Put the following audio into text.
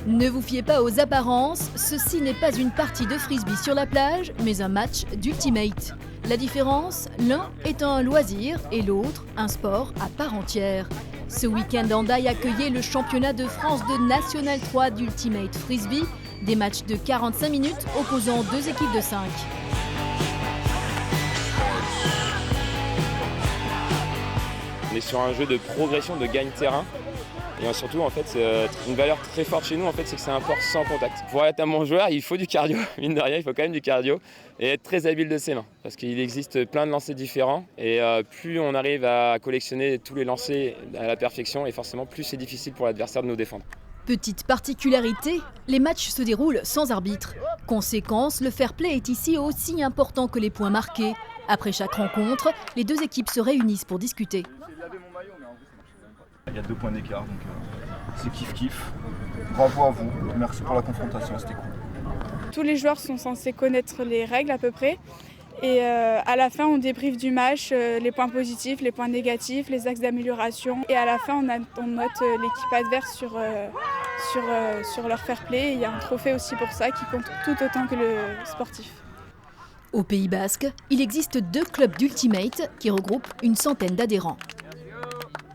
Ne vous fiez pas aux apparences, ceci n'est pas une partie de frisbee sur la plage, mais un match d'ultimate. La différence, l'un est un loisir et l'autre un sport à part entière. Ce week-end, Hendaye accueillait le championnat de France de National 3 d'Ultimate Frisbee, des matchs de 45 minutes opposant deux équipes de 5. On est sur un jeu de progression, de gagne-terrain. Et surtout, en fait, c'est une valeur très forte chez nous, en fait, c'est que c'est un sport sans contact. Pour être un bon joueur, il faut du cardio, mine de rien, il faut quand même du cardio et être très habile de ses mains. Parce qu'il existe plein de lancers différents et plus on arrive à collectionner tous les lancers à la perfection, et forcément plus c'est difficile pour l'adversaire de nous défendre. Petite particularité, les matchs se déroulent sans arbitre. Conséquence, le fair play est ici aussi important que les points marqués. Après chaque rencontre, les deux équipes se réunissent pour discuter. Il y a 2 points d'écart, donc c'est kiff-kiff. Bravo à vous, merci pour la confrontation, c'était cool. Tous les joueurs sont censés connaître les règles à peu près. Et à la fin, on débriefe du match, les points positifs, les points négatifs, les axes d'amélioration. Et à la fin, on note l'équipe adverse sur leur fair play. Et il y a un trophée aussi pour ça qui compte tout autant que le sportif. Au Pays Basque, il existe 2 clubs d'Ultimate qui regroupent une centaine d'adhérents.